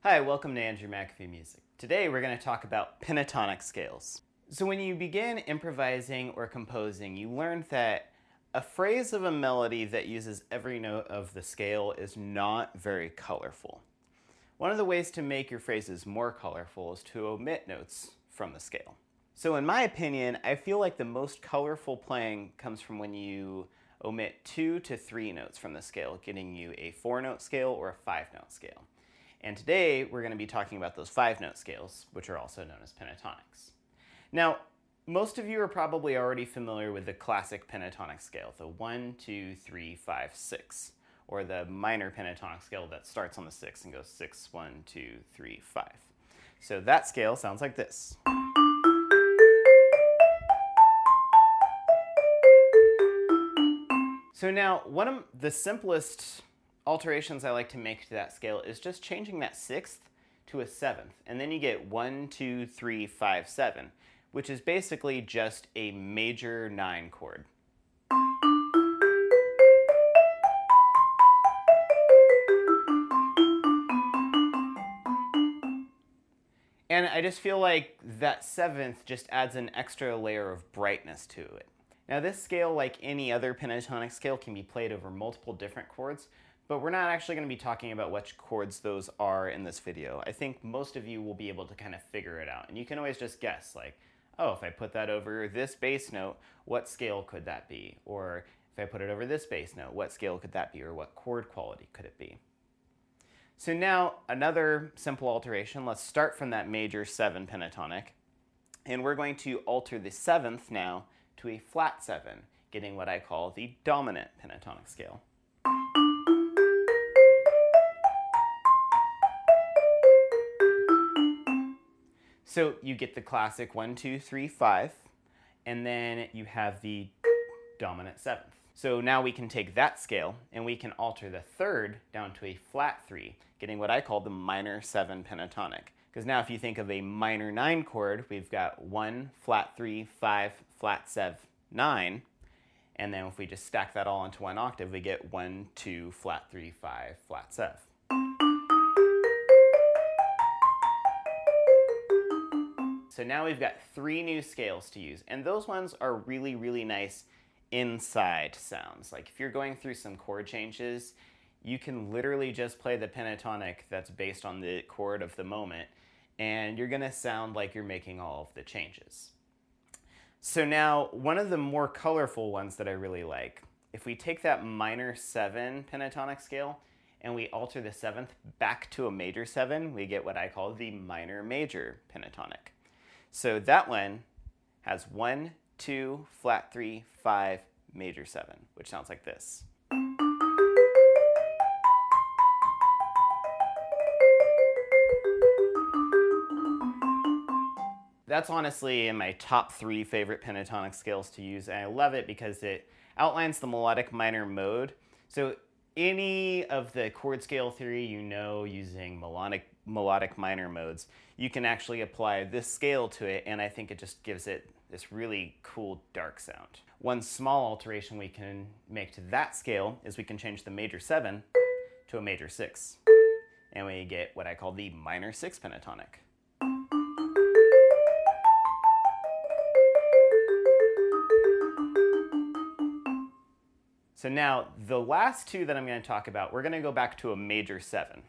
Hi, welcome to Andrew McAfee Music. Today we're going to talk about pentatonic scales. So when you begin improvising or composing, you learn that a phrase of a melody that uses every note of the scale is not very colorful. One of the ways to make your phrases more colorful is to omit notes from the scale. So in my opinion, I feel like the most colorful playing comes from when you omit 2 to 3 notes from the scale, getting you a 4-note scale or a 5-note scale. And today we're going to be talking about those 5-note scales, which are also known as pentatonics. Now, most of you are probably already familiar with the classic pentatonic scale, the 1, 2, 3, 5, 6, or the minor pentatonic scale that starts on the 6 and goes 6, 1, 2, 3, 5. So that scale sounds like this. So now, one of the simplest alterations I like to make to that scale is just changing that 6th to a 7th. And then you get 1, 2, 3, 5, 7, which is basically just a major 9 chord. And I just feel like that 7th just adds an extra layer of brightness to it. Now this scale, like any other pentatonic scale, can be played over multiple different chords, but we're not actually going to be talking about which chords those are in this video. I think most of you will be able to kind of figure it out. And you can always just guess, like, oh, if I put that over this bass note, what scale could that be? Or if I put it over this bass note, what scale could that be? Or what chord quality could it be? So now, another simple alteration. Let's start from that major 7 pentatonic. And we're going to alter the 7th now to a flat 7, getting what I call the dominant pentatonic scale. So you get the classic 1, 2, 3, 5, and then you have the dominant 7th. So now we can take that scale and we can alter the 3rd down to a flat 3, getting what I call the minor 7 pentatonic. Because now if you think of a minor 9 chord, we've got 1, flat 3, 5, flat 7, 9. And then if we just stack that all into one octave, we get 1, 2, flat 3, 5, flat 7. So now we've got 3 new scales to use, and those ones are really, really nice inside sounds. Like if you're going through some chord changes, you can literally just play the pentatonic that's based on the chord of the moment, and you're going to sound like you're making all of the changes. So now, one of the more colorful ones that I really like, if we take that minor 7 pentatonic scale and we alter the 7th back to a major 7, we get what I call the minor major pentatonic. So that one has 1, 2, flat 3, 5, major 7, which sounds like this. That's honestly in my top 3 favorite pentatonic scales to use, and I love it because it outlines the melodic minor mode. So any of the chord scale theory you know using melodic minor modes, you can actually apply this scale to it, and I think it just gives it this really cool dark sound. One small alteration we can make to that scale is we can change the major 7 to a major 6, and we get what I call the minor 6 pentatonic. So now, the last 2 that I'm going to talk about, we're going to go back to a major 7.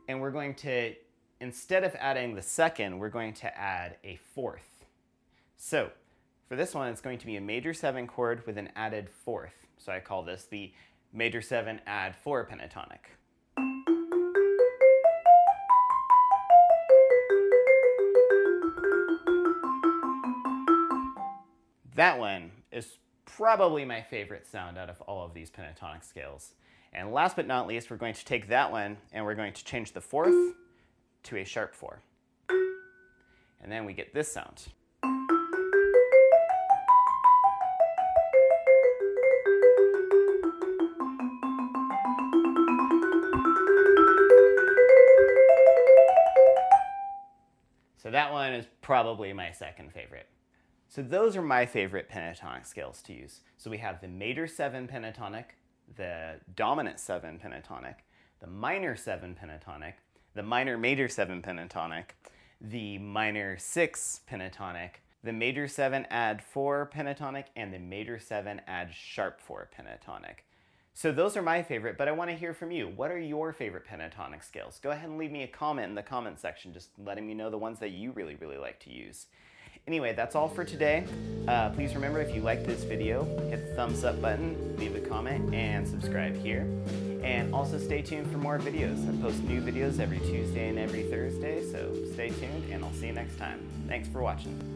And we're going to, instead of adding the 2nd, we're going to add a 4th. So, for this one, it's going to be a major 7 chord with an added 4th. So I call this the major 7 add 4 pentatonic. That one is probably my favorite sound out of all of these pentatonic scales. And last but not least, we're going to take that one and we're going to change the 4th to a sharp 4. And then we get this sound. So that one is probably my 2nd favorite. So those are my favorite pentatonic scales to use. So we have the major 7 pentatonic, the dominant 7 pentatonic, the minor 7 pentatonic, the minor major 7 pentatonic, the minor 6 pentatonic, the major 7 add 4 pentatonic, and the major 7 add sharp 4 pentatonic. So those are my favorite, but I want to hear from you. What are your favorite pentatonic scales? Go ahead and leave me a comment in the comment section, just letting me know the ones that you really like to use. Anyway, that's all for today. Please remember, if you liked this video, hit the thumbs up button, leave a comment, and subscribe here. And also stay tuned for more videos. I post new videos every Tuesday and every Thursday, so stay tuned, and I'll see you next time. Thanks for watching.